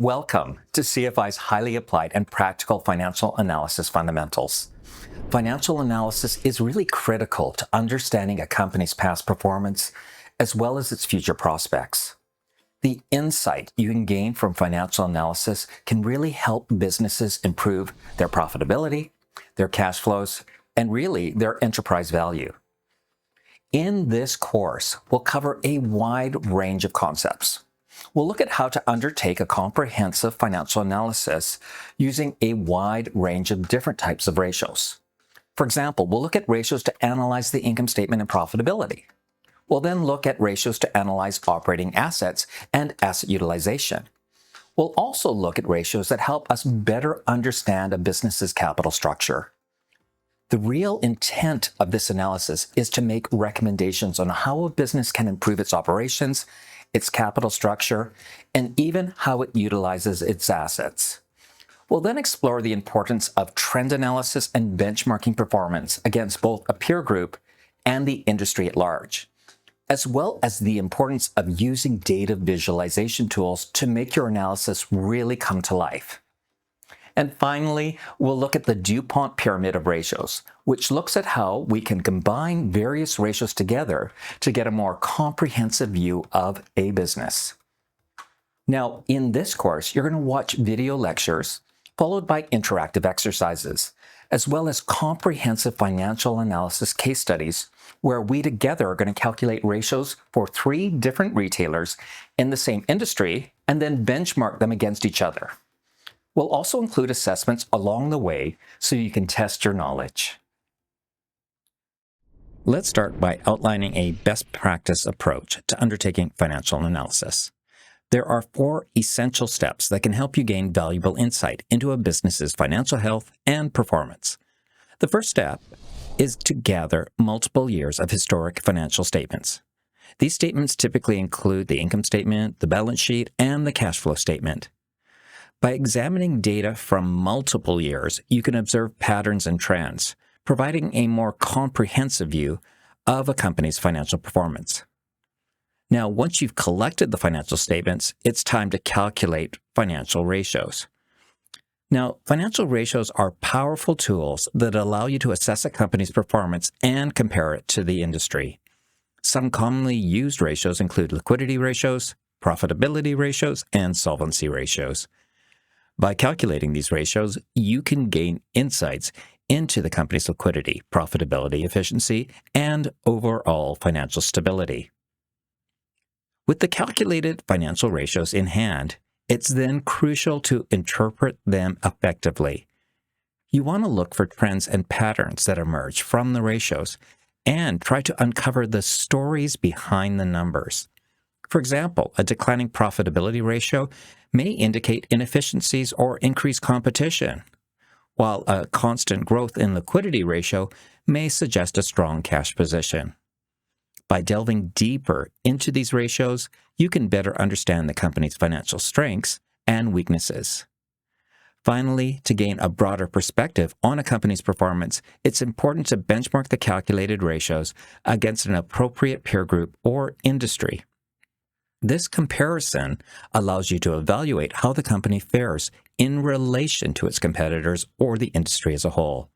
Welcome to CFI's highly applied and practical financial analysis fundamentals. Financial analysis is really critical to understanding a company's past performance as well as its future prospects. The insight you can gain from financial analysis can really help businesses improve their profitability, their cash flows, and really their enterprise value. In this course, we'll cover a wide range of concepts. We'll look at how to undertake a comprehensive financial analysis using a wide range of different types of ratios. For example, we'll look at ratios to analyze the income statement and profitability. We'll then look at ratios to analyze operating assets and asset utilization. We'll also look at ratios that help us better understand a business's capital structure. The real intent of this analysis is to make recommendations on how a business can improve its operations, its capital structure, and even how it utilizes its assets. We'll then explore the importance of trend analysis and benchmarking performance against both a peer group and the industry at large, as well as the importance of using data visualization tools to make your analysis really come to life. And finally, we'll look at the DuPont pyramid of ratios, which looks at how we can combine various ratios together to get a more comprehensive view of a business. Now, in this course, you're going to watch video lectures followed by interactive exercises, as well as comprehensive financial analysis case studies where we together are going to calculate ratios for 3 different retailers in the same industry and then benchmark them against each other. We'll also include assessments along the way so you can test your knowledge. Let's start by outlining a best practice approach to undertaking financial analysis. There are 4 essential steps that can help you gain valuable insight into a business's financial health and performance. The first step is to gather multiple years of historic financial statements. These statements typically include the income statement, the balance sheet, and the cash flow statement. By examining data from multiple years, you can observe patterns and trends, providing a more comprehensive view of a company's financial performance. Now, once you've collected the financial statements, it's time to calculate financial ratios. Now, financial ratios are powerful tools that allow you to assess a company's performance and compare it to the industry. Some commonly used ratios include liquidity ratios, profitability ratios, and solvency ratios. By calculating these ratios, you can gain insights into the company's liquidity, profitability, efficiency, and overall financial stability. With the calculated financial ratios in hand, it's then crucial to interpret them effectively. You want to look for trends and patterns that emerge from the ratios and try to uncover the stories behind the numbers. For example, a declining profitability ratio may indicate inefficiencies or increased competition, while a constant growth in liquidity ratio may suggest a strong cash position. By delving deeper into these ratios, you can better understand the company's financial strengths and weaknesses. Finally, to gain a broader perspective on a company's performance, it's important to benchmark the calculated ratios against an appropriate peer group or industry. This comparison allows you to evaluate how the company fares in relation to its competitors or the industry as a whole.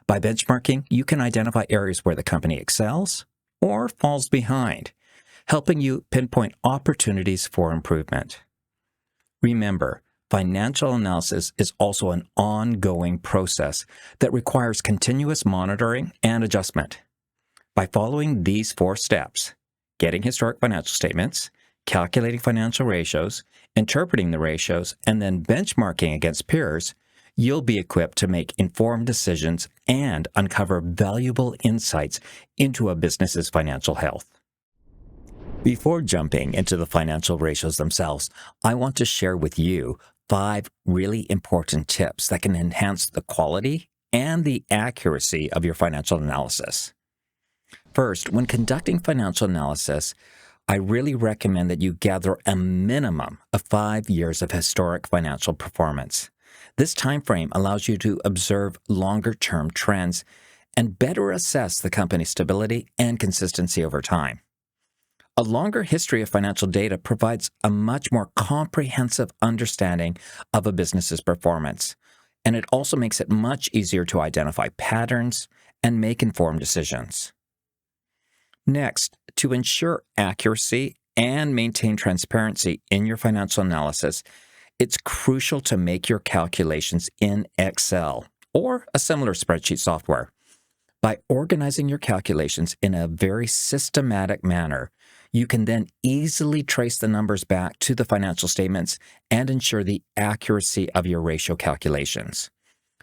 By benchmarking, you can identify areas where the company excels or falls behind, helping you pinpoint opportunities for improvement. Remember, financial analysis is also an ongoing process that requires continuous monitoring and adjustment. By following these 4 steps, getting historic financial statements, calculating financial ratios, interpreting the ratios, and then benchmarking against peers, you'll be equipped to make informed decisions and uncover valuable insights into a business's financial health. Before jumping into the financial ratios themselves, I want to share with you 5 really important tips that can enhance the quality and the accuracy of your financial analysis. First, when conducting financial analysis, I really recommend that you gather a minimum of 5 years of historic financial performance. This time frame allows you to observe longer-term trends and better assess the company's stability and consistency over time. A longer history of financial data provides a much more comprehensive understanding of a business's performance, and it also makes it much easier to identify patterns and make informed decisions. Next, to ensure accuracy and maintain transparency in your financial analysis, it's crucial to make your calculations in Excel or a similar spreadsheet software. By organizing your calculations in a very systematic manner, you can then easily trace the numbers back to the financial statements and ensure the accuracy of your ratio calculations.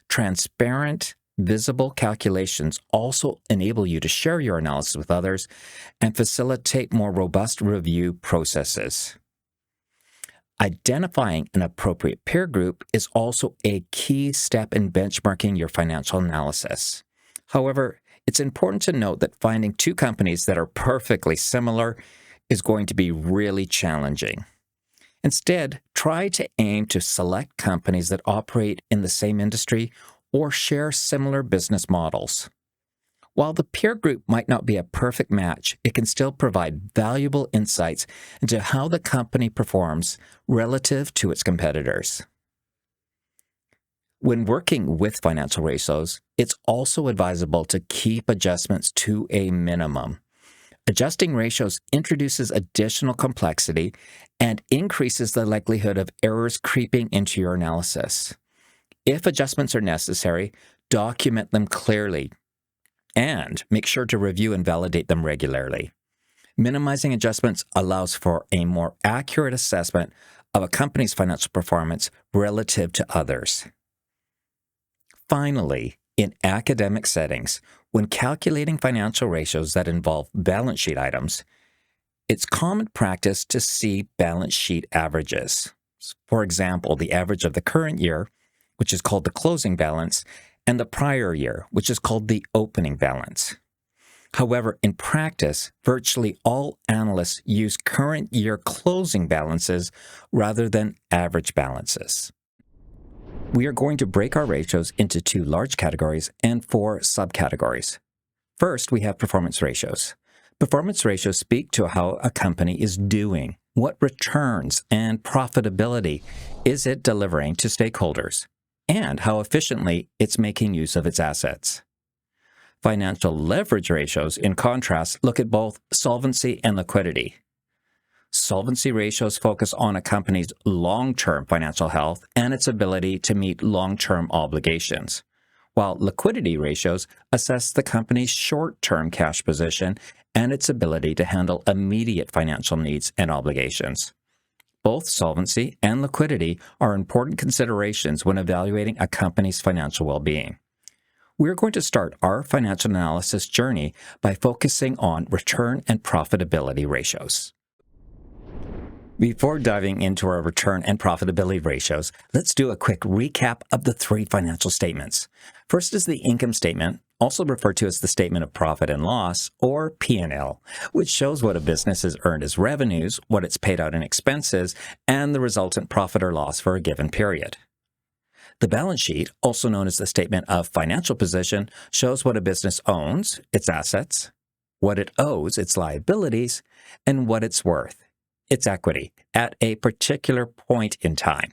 Transparent, visible calculations also enable you to share your analysis with others and facilitate more robust review processes. Identifying an appropriate peer group is also a key step in benchmarking your financial analysis. However, it's important to note that finding two companies that are perfectly similar is going to be really challenging. Instead, try to aim to select companies that operate in the same industry or share similar business models. While the peer group might not be a perfect match, it can still provide valuable insights into how the company performs relative to its competitors. When working with financial ratios, it's also advisable to keep adjustments to a minimum. Adjusting ratios introduces additional complexity and increases the likelihood of errors creeping into your analysis. If adjustments are necessary, document them clearly and make sure to review and validate them regularly. Minimizing adjustments allows for a more accurate assessment of a company's financial performance relative to others. Finally, in academic settings, when calculating financial ratios that involve balance sheet items, it's common practice to see balance sheet averages. For example, the average of the current year, which is called the closing balance, and the prior year, which is called the opening balance. However, in practice, virtually all analysts use current year closing balances rather than average balances. We are going to break our ratios into two large categories and four subcategories. First, we have performance ratios. Performance ratios speak to how a company is doing, what returns and profitability is it delivering to stakeholders, and how efficiently it's making use of its assets. Financial leverage ratios, in contrast, look at both solvency and liquidity. Solvency ratios focus on a company's long-term financial health and its ability to meet long-term obligations, while liquidity ratios assess the company's short-term cash position and its ability to handle immediate financial needs and obligations. Both solvency and liquidity are important considerations when evaluating a company's financial well-being. We're going to start our financial analysis journey by focusing on return and profitability ratios. Before diving into our return and profitability ratios, let's do a quick recap of the three financial statements. First is the income statement, also referred to as the statement of profit and loss, or P&L, which shows what a business has earned as revenues, what it's paid out in expenses, and the resultant profit or loss for a given period. The balance sheet, also known as the statement of financial position, shows what a business owns, its assets, what it owes, its liabilities, and what it's worth, its equity, at a particular point in time.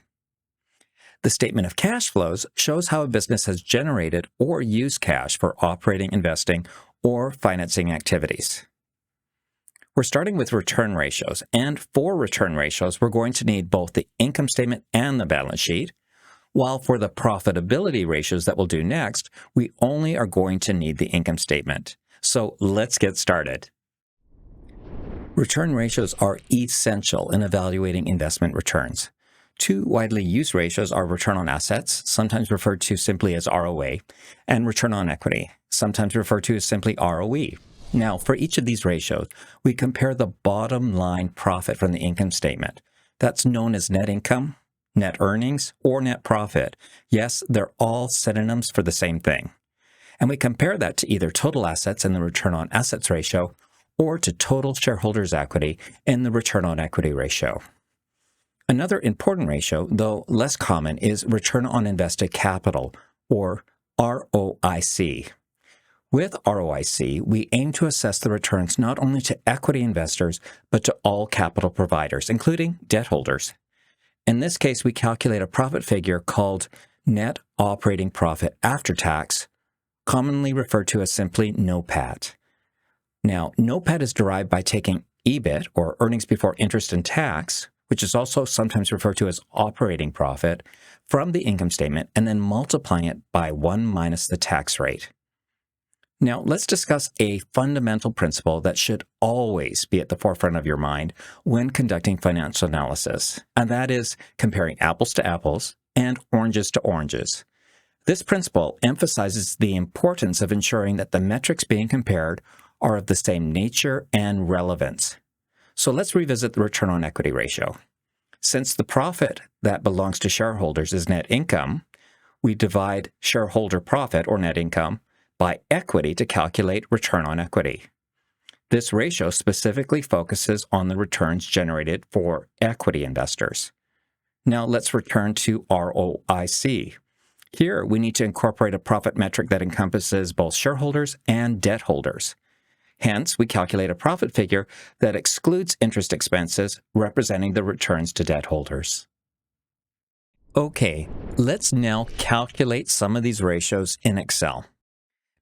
The statement of cash flows shows how a business has generated or used cash for operating, investing, or financing activities. We're starting with return ratios, and for return ratios, we're going to need both the income statement and the balance sheet, while for the profitability ratios that we'll do next, we only are going to need the income statement. So let's get started. Return ratios are essential in evaluating investment returns. Two widely used ratios are return on assets, sometimes referred to simply as ROA, and return on equity, sometimes referred to as simply ROE. Now, for each of these ratios, we compare the bottom line profit from the income statement. That's known as net income, net earnings, or net profit. Yes, they're all synonyms for the same thing. And we compare that to either total assets in the return on assets ratio or to total shareholders' equity in the return on equity ratio. Another important ratio, though less common, is return on invested capital, or ROIC. With ROIC, we aim to assess the returns not only to equity investors, but to all capital providers, including debt holders. In this case, we calculate a profit figure called net operating profit after tax, commonly referred to as simply NOPAT. Now, NOPAT is derived by taking EBIT, or earnings before interest and tax, which is also sometimes referred to as operating profit, from the income statement and then multiplying it by 1 minus the tax rate. Now, let's discuss a fundamental principle that should always be at the forefront of your mind when conducting financial analysis, and that is comparing apples to apples and oranges to oranges. This principle emphasizes the importance of ensuring that the metrics being compared are of the same nature and relevance. So let's revisit the return on equity ratio. Since the profit that belongs to shareholders is net income, we divide shareholder profit, or net income, by equity to calculate return on equity. This ratio specifically focuses on the returns generated for equity investors. Now let's return to ROIC. Here, we need to incorporate a profit metric that encompasses both shareholders and debt holders. Hence, we calculate a profit figure that excludes interest expenses, representing the returns to debt holders. Okay, let's now calculate some of these ratios in Excel.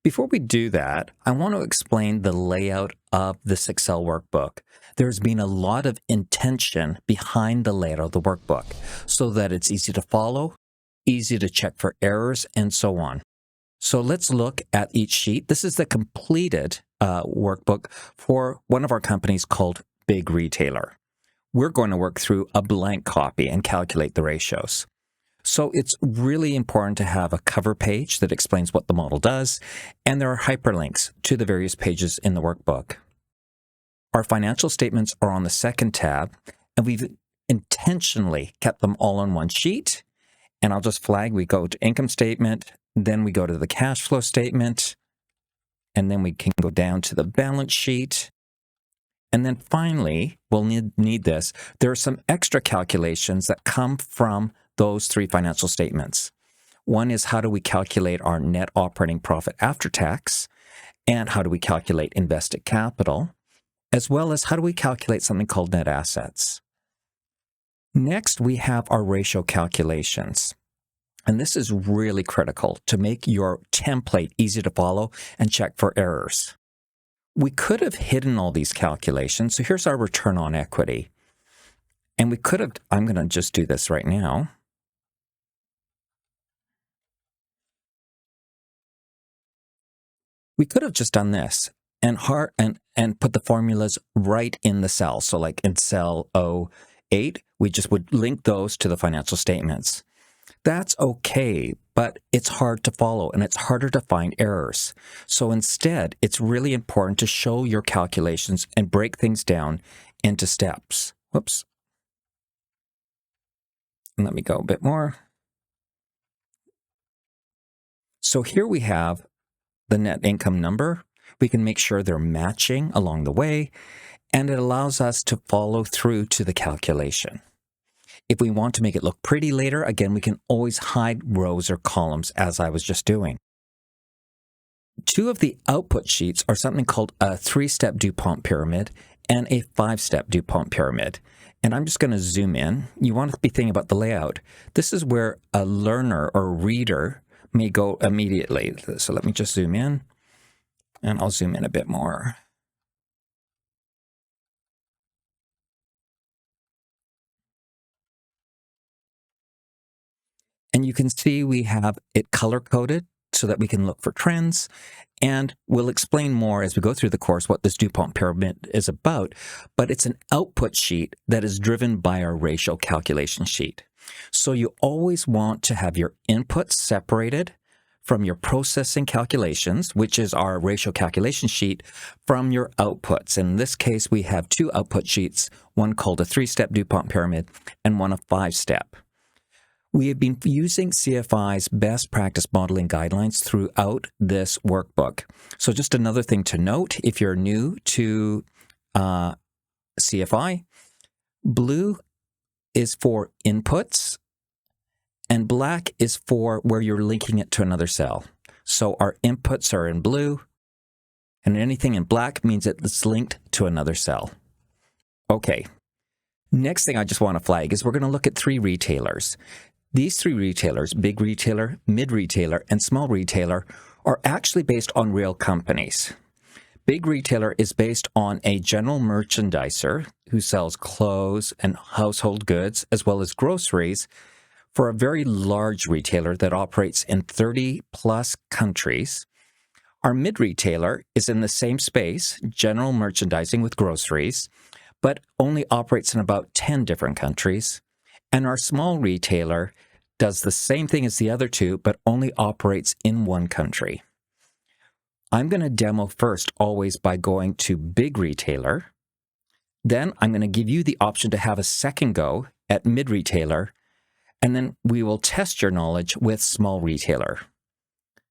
Before we do that, I want to explain the layout of this Excel workbook. There's been a lot of intention behind the layout of the workbook so that it's easy to follow, easy to check for errors, and so on. So let's look at each sheet. This is the completed workbook for one of our companies called Big Retailer. We're going to work through a blank copy and calculate the ratios. So it's really important to have a cover page that explains what the model does, and there are hyperlinks to the various pages in the workbook. Our financial statements are on the second tab, and we've intentionally kept them all on one sheet. And I'll just flag, we go to income statement, then we go to the cash flow statement, and then we can go down to the balance sheet. And then finally, we'll need this. There are some extra calculations that come from those three financial statements. One is, how do we calculate our net operating profit after tax? And how do we calculate invested capital? As well as, how do we calculate something called net assets? Next, we have our ratio calculations. And this is really critical to make your template easy to follow and check for errors. We could have hidden all these calculations. So here's our return on equity. And we could have, I'm going to just do this right now. We could have just done this and put the formulas right in the cell. So like in cell 08, we just would link those to the financial statements. That's okay, but it's hard to follow and it's harder to find errors. So instead, it's really important to show your calculations and break things down into steps. Whoops. And let me go a bit more. So here we have the net income number. We can make sure they're matching along the way, and it allows us to follow through to the calculation. If we want to make it look pretty later, again, we can always hide rows or columns, as I was just doing. Two of the output sheets are something called a 3-step DuPont pyramid and a 5-step DuPont pyramid. And I'm just going to zoom in. You want to be thinking about the layout. This is where a learner or reader may go immediately. So let me just zoom in, and I'll zoom in a bit more. And you can see we have it color-coded so that we can look for trends. And we'll explain more as we go through the course what this DuPont pyramid is about. But it's an output sheet that is driven by our ratio calculation sheet. So you always want to have your inputs separated from your processing calculations, which is our ratio calculation sheet, from your outputs. In this case, we have two output sheets, one called a 3-step DuPont pyramid and one a 5-step. We have been using CFI's best practice modeling guidelines throughout this workbook. So just another thing to note, if you're new to CFI, blue is for inputs, and black is for where you're linking it to another cell. So our inputs are in blue, and anything in black means it's linked to another cell. Okay, next thing I just want to flag is we're going to look at 3 retailers. These 3 retailers, big retailer, mid retailer, and small retailer, are actually based on real companies. Big retailer is based on a general merchandiser who sells clothes and household goods as well as groceries for a very large retailer that operates in 30 plus countries. Our mid retailer is in the same space, general merchandising with groceries, but only operates in about 10 different countries. And our small retailer does the same thing as the other 2, but only operates in 1 country. I'm going to demo first always by going to big retailer. Then I'm going to give you the option to have a second go at mid retailer, and then we will test your knowledge with small retailer.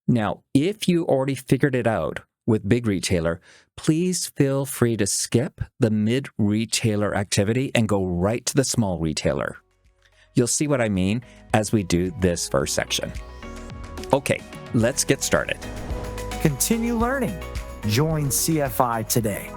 Now, if you already figured it out with big retailer, please feel free to skip the mid retailer activity and go right to the small retailer. You'll see what I mean as we do this first section. Okay, let's get started. Continue learning. Join CFI today.